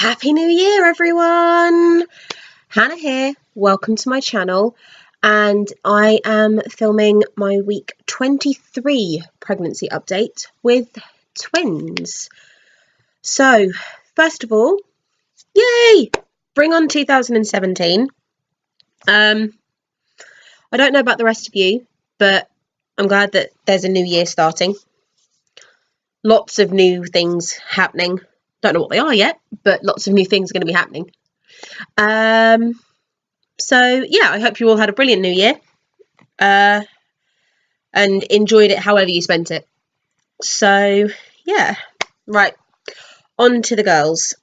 Happy New Year, everyone! Hannah here. Welcome to my channel, and I am filming my week 23 pregnancy update with twins. So, first of all, yay! Bring on 2017. I don't know about the rest of you, but I'm glad that there's a new year starting. Lots of new things happening. Don't know what they are yet, but lots of new things are going to be happening. So yeah, I hope you all had a brilliant new year and enjoyed it however you spent it. So yeah, right, on to the girls.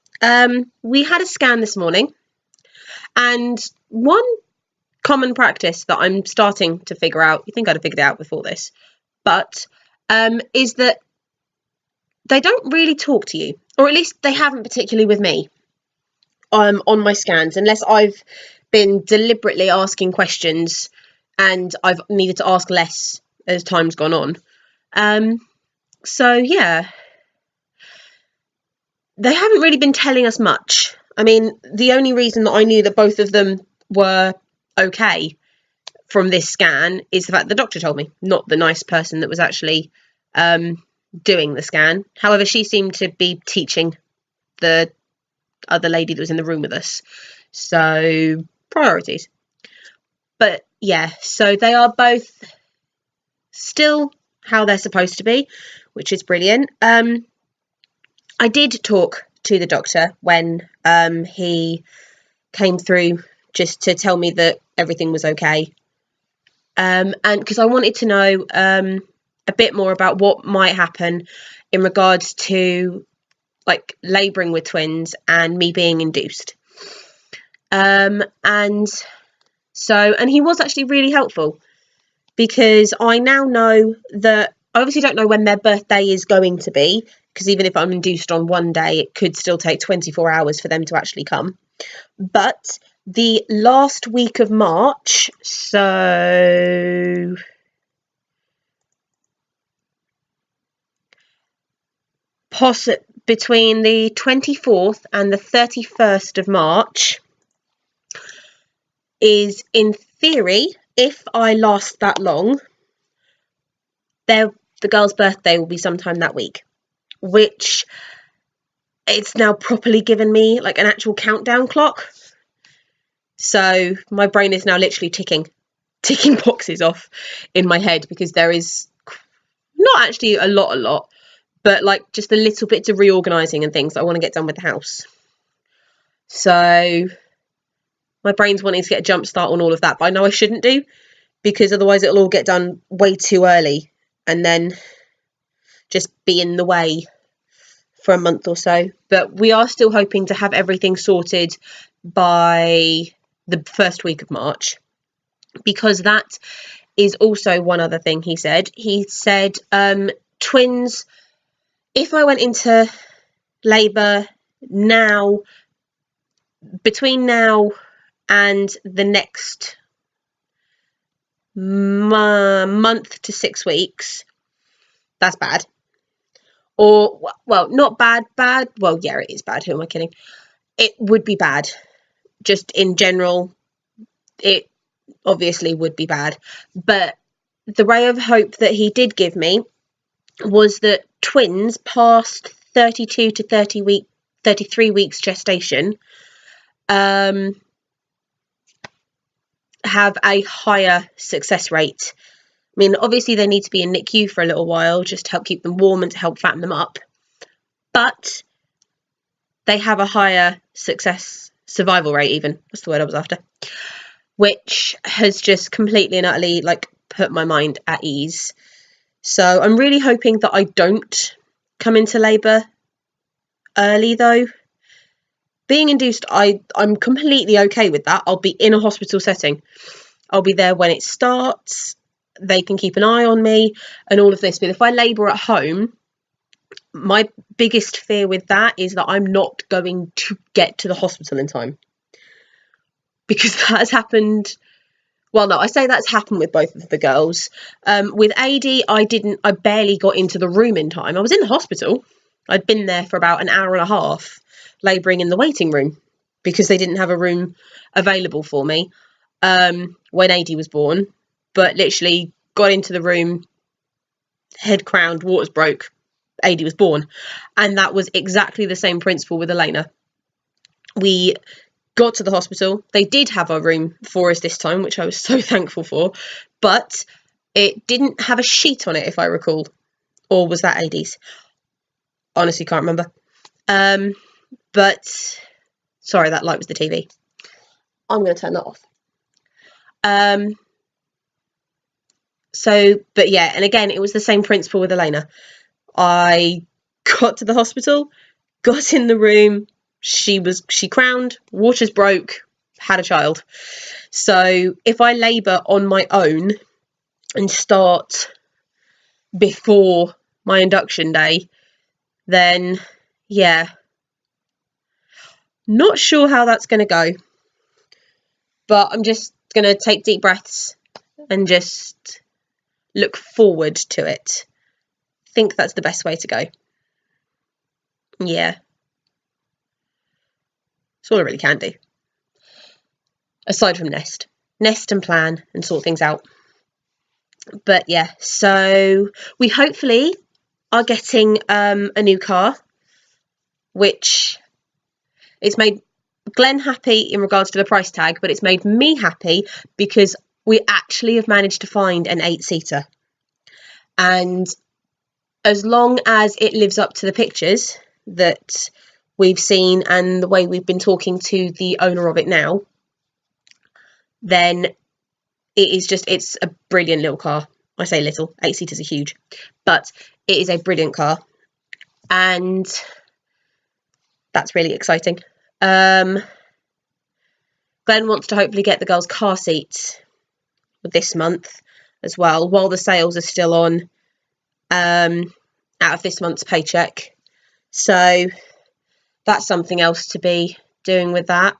We had a scan this morning, and one common practice that I'm starting to figure out, you think I'd have figured it out before this, but is that they don't really talk to you, or at least they haven't particularly with me on my scans, unless I've been deliberately asking questions and I've needed to ask less as time's gone on. So yeah, they haven't really been telling us much. I mean, the only reason that I knew that both of them were okay from this scan is the fact the doctor told me, not the nice person that was actually doing the scan. However, she seemed to be teaching the other lady that was in the room with us. So, priorities. But yeah, so they are both still how they're supposed to be, which is brilliant. I did talk to the doctor when he came through just to tell me that everything was okay. And because I wanted to know a bit more about what might happen in regards to like labouring with twins and me being induced. And he was actually really helpful, because I now know that I obviously don't know when their birthday is going to be, because even if I'm induced on one day, it could still take 24 hours for them to actually come. But the last week of March, so between the 24th and the 31st of March is, in theory, if I last that long, the girl's birthday will be sometime that week, which it's now properly given me like an actual countdown clock. So my brain is now literally ticking boxes off in my head, because there is not actually a lot, but like just a little bits of reorganising and things that I want to get done with the house. So my brain's wanting to get a jump start on all of that, but I know I shouldn't do, because otherwise it'll all get done way too early and then just be in the way for a month or so. But we are still hoping to have everything sorted by the first week of March, because that is also one other thing he said. He said twins, if I went into labour now, between now and the next month to 6 weeks, that's bad. Or, well, not bad, well, yeah, it is bad, who am I kidding? It would be bad. Just in general, it obviously would be bad. But the ray of hope that he did give me was that twins past 32 to 33 weeks gestation have a higher success rate. I mean, obviously they need to be in NICU for a little while just to help keep them warm and to help fatten them up, but they have a higher survival rate, even, that's the word I was after, which has just completely and utterly like put my mind at ease. So I'm really hoping that I don't come into labour early, though. Being induced, I'm completely okay with that. I'll be in a hospital setting. I'll be there when it starts. They can keep an eye on me and all of this. But if I labour at home, my biggest fear with that is that I'm not going to get to the hospital in time. Because that has happened. Well, no, I say that's happened with both of the girls. With AD, I barely got into the room in time. I was in the hospital. I'd been there for about an hour and a half, labouring in the waiting room because they didn't have a room available for me when Adi was born. But literally got into the room, head crowned, waters broke, Adi was born. And that was exactly the same principle with Elena. We got to the hospital. They did have a room for us this time, which I was so thankful for, but it didn't have a sheet on it, if I recall. Or was that Adi's? Honestly, can't remember. But sorry, that light was the TV. I'm going to turn that off. But yeah, and again, it was the same principle with Elena. I got to the hospital, got in the room, she crowned, waters broke, had a child. So if I labour on my own and start before my induction day, then yeah, not sure how that's going to go. But I'm just going to take deep breaths and just look forward to it. I think that's the best way to go. Yeah. That's all I really can do. Aside from nest and plan and sort things out. But yeah, so we hopefully are getting a new car, which it's made Glenn happy in regards to the price tag, but it's made me happy because we actually have managed to find an 8-seater. And as long as it lives up to the pictures that we've seen and the way we've been talking to the owner of it now, then it's a brilliant little car. I say little, 8-seaters are huge, but it is a brilliant car. And that's really exciting. Glenn wants to hopefully get the girls' car seats this month as well, while the sales are still on out of this month's paycheck. So that's something else to be doing with that.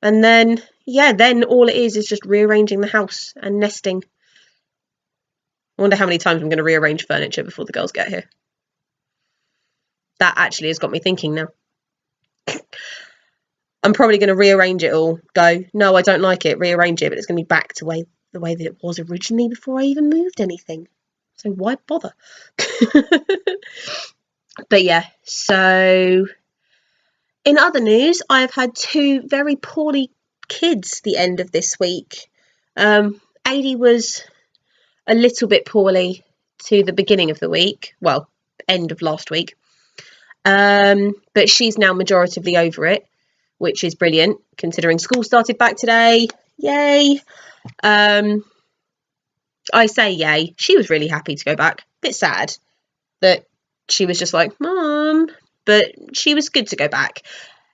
And then, yeah, then all it is just rearranging the house and nesting. I wonder how many times I'm going to rearrange furniture before the girls get here. That actually has got me thinking now. I'm probably going to rearrange it all. Go, no, I don't like it. Rearrange it, but it's going to be back to the way that it was originally before I even moved anything. So why bother? But yeah, so in other news, I've had 2 very poorly kids the end of this week. Adi was a little bit poorly to the beginning of the week. Well, end of last week. But she's now majoritively over it, which is brilliant considering school started back today. Yay. I say yay. She was really happy to go back. Bit sad that she was just like, Mom, but she was good to go back.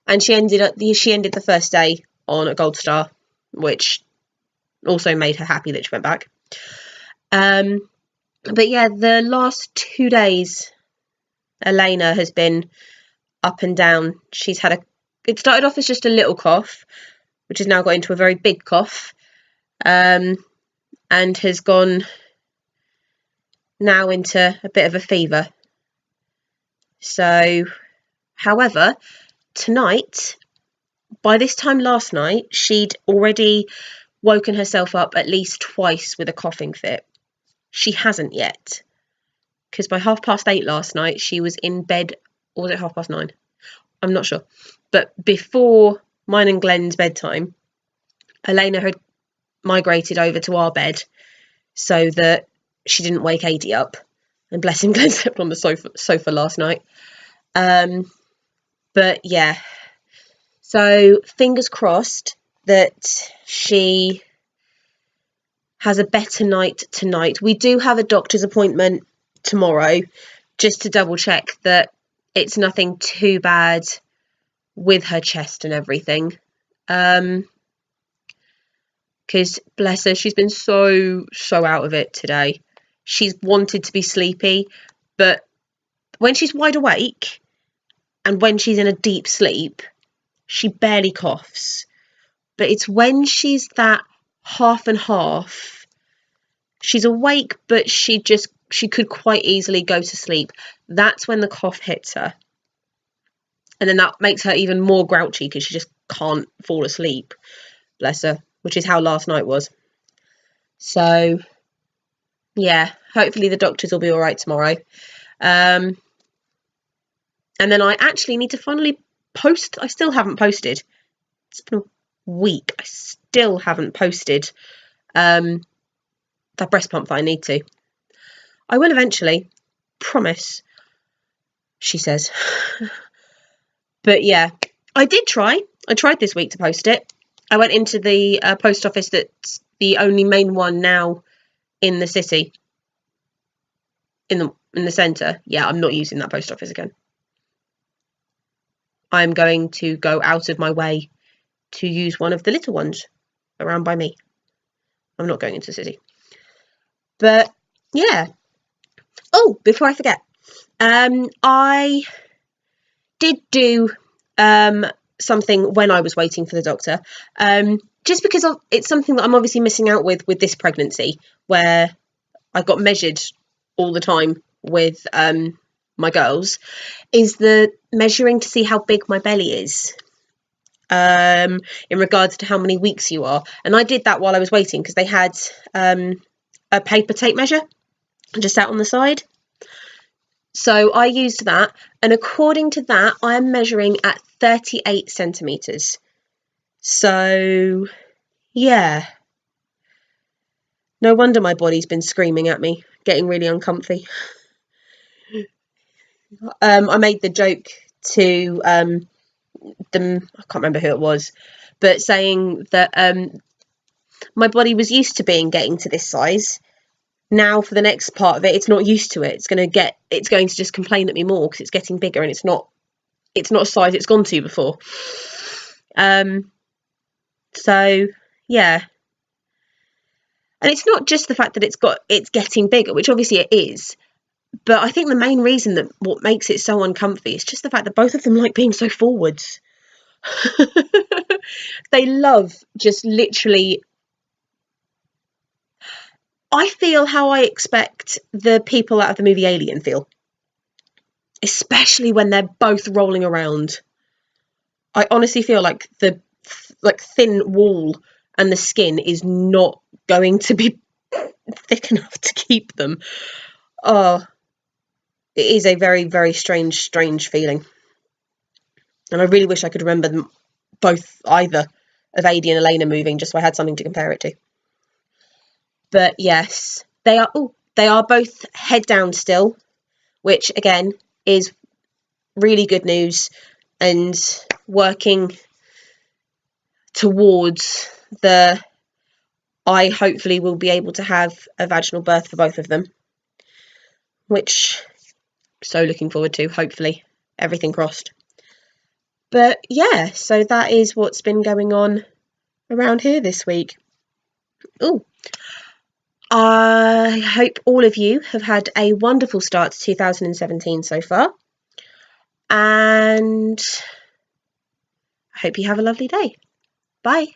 And she ended the first day on a gold star, which also made her happy that she went back. But yeah, the last 2 days, Elena has been up and down. She's had it started off as just a little cough, which has now got into a very big cough, and has gone now into a bit of a fever. So, however, tonight, by this time last night, she'd already woken herself up at least twice with a coughing fit. She hasn't yet, because by 8:30 last night, she was in bed, or was it 9:30? I'm not sure. But before mine and Glenn's bedtime, Elena had migrated over to our bed so that she didn't wake Adi up. And bless him, Glenn slept on the sofa last night. But yeah, so fingers crossed that she has a better night tonight. We do have a doctor's appointment tomorrow just to double check that it's nothing too bad with her chest and everything. Because bless her, she's been so out of it today. She's wanted to be sleepy, but when she's wide awake and when she's in a deep sleep, she barely coughs. But it's when she's that half and half, she's awake, but she just she could quite easily go to sleep. That's when the cough hits her. And then that makes her even more grouchy because she just can't fall asleep. Bless her, which is how last night was. So, yeah, hopefully the doctors will be all right tomorrow. And then I actually need to finally post. I still haven't posted. It's been a week. I still haven't posted that breast pump that I need to. I will eventually. Promise, she says. But yeah, I did try. I tried this week to post it. I went into the post office that's the only main one now in the city. In the centre. Yeah, I'm not using that post office again. I'm going to go out of my way to use one of the little ones around by me. I'm not going into the city. But yeah. Oh, before I forget, I did do something when I was waiting for the doctor, just because it's something that I'm obviously missing out with this pregnancy, where I got measured all the time with my girls, is the measuring to see how big my belly is, in regards to how many weeks you are. And I did that while I was waiting because they had a paper tape measure just out on the side. So I used that, and according to that, I'm measuring at 38 centimetres. So, yeah. No wonder my body's been screaming at me, getting really uncomfy. I made the joke to them, I can't remember who it was, but saying that my body was used to getting to this size. Now for the next part of it, it's not used to it. It's going to just complain at me more because it's getting bigger, and it's not a size it's gone to before. So yeah. And it's not just the fact that it's getting bigger, which obviously it is, but I think the main reason that what makes it so uncomfy is just the fact that both of them like being so forwards. They love just literally. I feel how I expect the people out of the movie Alien feel, especially when they're both rolling around. I honestly feel like the thin wall and the skin is not going to be thick enough to keep them. Oh, it is a very, very strange feeling. And I really wish I could remember them either of Adi and Elena moving, just so I had something to compare it to. But yes, they are both head down still, which again is really good news, and working towards I hopefully will be able to have a vaginal birth for both of them, which I'm so looking forward to, hopefully, everything crossed. But yeah, so that is what's been going on around here this week. Oh, I hope all of you have had a wonderful start to 2017 so far, and I hope you have a lovely day. Bye.